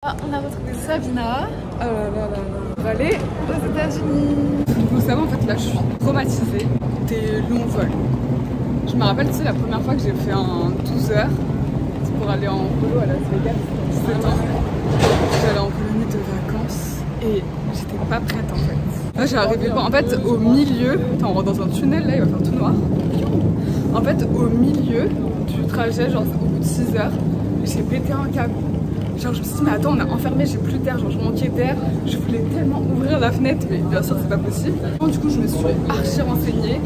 Ah, on a retrouvé Sabina. Oh là là là là. On va aller aux États-Unis. Vous savez, en fait, là, je suis traumatisée des longs vols. Je me rappelle, tu sais, la première fois que j'ai fait un 12 heures pour aller en polo à Las Vegas, c'était 17 ans. J'allais en colonie de vacances et j'étais pas prête en fait. Là, j'ai arrivé en fait au milieu. Attends, on rentre dans un tunnel là, il va faire tout noir. En fait, au milieu du trajet, genre au bout de 6 heures, j'ai pété un câble. Genre je me suis dit mais attends, on a enfermé, j'ai plus d'air, genre je manquais d'air, je voulais tellement ouvrir la fenêtre mais bien sûr c'est pas possible. Du coup je me suis archi renseignée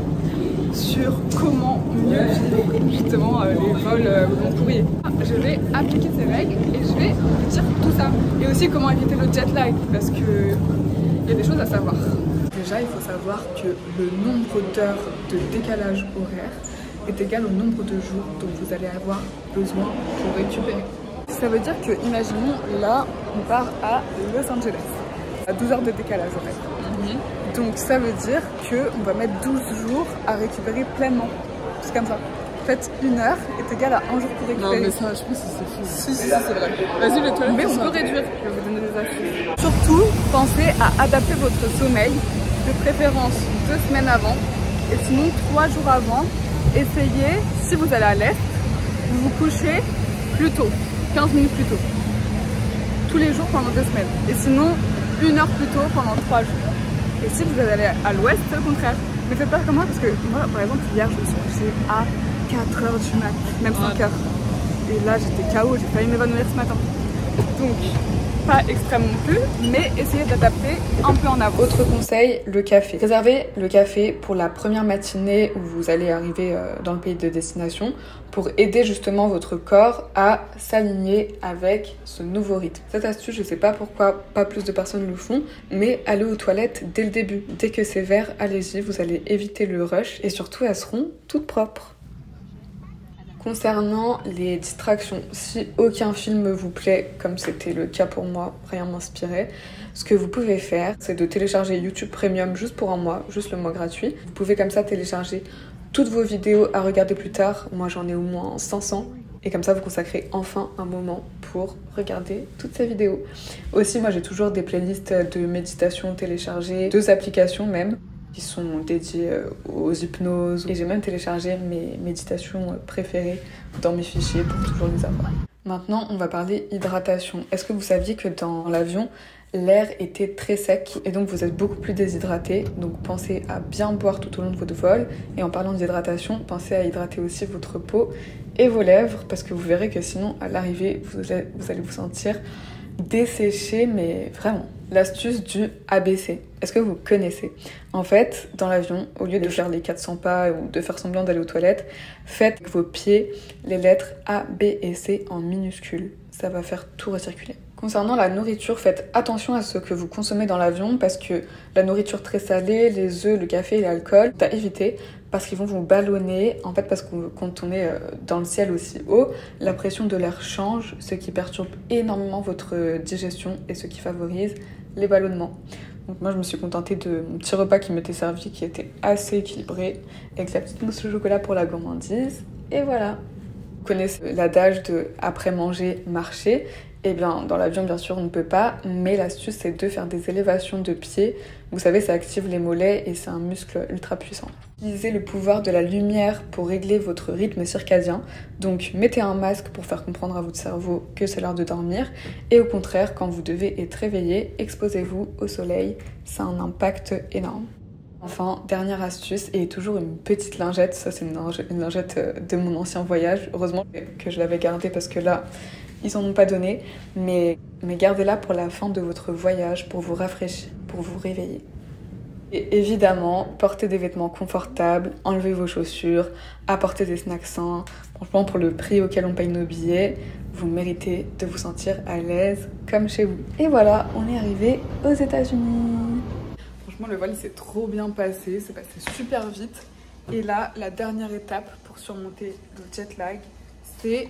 sur comment mieux vivre justement les vols long courrier. Je vais appliquer ces règles et je vais vous dire tout ça. Et aussi comment éviter le jet lag parce que il y a des choses à savoir. Déjà il faut savoir que le nombre d'heures de décalage horaire est égal au nombre de jours dont vous allez avoir besoin pour récupérer. Ça veut dire que, imaginons, là, on part à Los Angeles, à 12 heures de décalage en fait. Donc ça veut dire qu'on va mettre 12 jours à récupérer pleinement. C'est comme ça. En fait, 1 heure est égale à 1 jour pour récupérer. Non mais ça, je pense que c'est fou. Si, c'est vrai. Vas-y, les toilettes. Mais on peut réduire, je vais vous donner des astuces. Surtout, pensez à adapter votre sommeil, de préférence 2 semaines avant. Et sinon, 3 jours avant, essayez, si vous allez à l'est, vous vous couchez plus tôt. 15 minutes plus tôt, tous les jours pendant 2 semaines, et sinon 1 heure plus tôt pendant 3 jours. Et si vous allez à l'ouest, c'est le contraire. Mais faites pas comme moi parce que moi, par exemple, hier, je me suis couchée à 4 heures du mat, même 5 heures. Et là, j'étais KO, j'ai failli m'évanouir ce matin. Donc, pas extrême non plus, mais essayez d'adapter un peu en avant. Autre conseil, le café. Réservez le café pour la première matinée où vous allez arriver dans le pays de destination pour aider justement votre corps à s'aligner avec ce nouveau rythme. Cette astuce, je sais pas pourquoi pas plus de personnes le font, mais allez aux toilettes dès le début. Dès que c'est vert, allez-y, vous allez éviter le rush et surtout elles seront toutes propres. Concernant les distractions, si aucun film vous plaît, comme c'était le cas pour moi, rien m'inspirait, ce que vous pouvez faire, c'est de télécharger YouTube Premium juste pour un mois, juste le mois gratuit. Vous pouvez comme ça télécharger toutes vos vidéos à regarder plus tard. Moi j'en ai au moins 500. Et comme ça vous consacrez enfin un moment pour regarder toutes ces vidéos. Aussi moi j'ai toujours des playlists de méditation téléchargées, 2 applications même, qui sont dédiées aux hypnoses. Et j'ai même téléchargé mes méditations préférées dans mes fichiers pour toujours les avoir. Maintenant, on va parler hydratation. Est-ce que vous saviez que dans l'avion, l'air était très sec et donc vous êtes beaucoup plus déshydraté? Donc pensez à bien boire tout au long de votre vol. Et en parlant d'hydratation, pensez à hydrater aussi votre peau et vos lèvres parce que vous verrez que sinon, à l'arrivée, vous allez vous sentir desséché, mais vraiment. L'astuce du ABC. Est-ce que vous connaissez? En fait, dans l'avion, au lieu de faire les 400 pas ou de faire semblant d'aller aux toilettes, faites avec vos pieds les lettres A, B et C en minuscules. Ça va faire tout recirculer. Concernant la nourriture, faites attention à ce que vous consommez dans l'avion parce que la nourriture très salée, les œufs, le café et l'alcool, à éviter parce qu'ils vont vous ballonner. En fait, parce que quand on est dans le ciel aussi haut, la pression de l'air change, ce qui perturbe énormément votre digestion et ce qui favorise les ballonnements. Donc moi, je me suis contentée de mon petit repas qui m'était servi, qui était assez équilibré, avec la petite mousse au chocolat pour la gourmandise. Et voilà. Vous connaissez l'adage de « après manger, marcher ». Eh bien, dans l'avion, bien sûr, on ne peut pas, mais l'astuce, c'est de faire des élévations de pieds. Vous savez, ça active les mollets et c'est un muscle ultra puissant. Utilisez le pouvoir de la lumière pour régler votre rythme circadien. Donc, mettez un masque pour faire comprendre à votre cerveau que c'est l'heure de dormir. Et au contraire, quand vous devez être réveillé, exposez-vous au soleil. Ça a un impact énorme. Enfin, dernière astuce, et toujours une petite lingette. Ça, c'est une lingette de mon ancien voyage. Heureusement que je l'avais gardée parce que là, ils en ont pas donné, mais gardez-la pour la fin de votre voyage, pour vous rafraîchir, pour vous réveiller. Et évidemment, portez des vêtements confortables, enlevez vos chaussures, apportez des snacks sains. Franchement, pour le prix auquel on paye nos billets, vous méritez de vous sentir à l'aise comme chez vous. Et voilà, on est arrivé aux États-Unis. Franchement, le vol s'est trop bien passé, c'est passé super vite. Et là, la dernière étape pour surmonter le jet lag, c'est...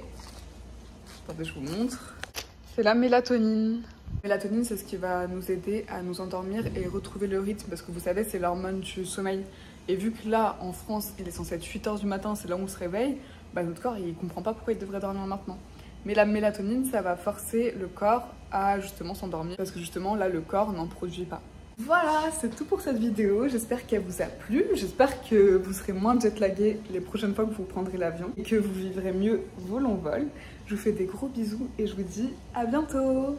Attendez, je vous montre. C'est la mélatonine. La mélatonine, c'est ce qui va nous aider à nous endormir et retrouver le rythme. Parce que vous savez, c'est l'hormone du sommeil. Et vu que là, en France, il est censé être 8 h du matin, c'est là où on se réveille, bah, notre corps, il comprend pas pourquoi il devrait dormir maintenant. Mais la mélatonine, ça va forcer le corps à justement s'endormir parce que justement là le corps n'en produit pas. Voilà, c'est tout pour cette vidéo, j'espère qu'elle vous a plu, j'espère que vous serez moins jetlagués les prochaines fois que vous prendrez l'avion et que vous vivrez mieux vos longs vols. Je vous fais des gros bisous et je vous dis à bientôt.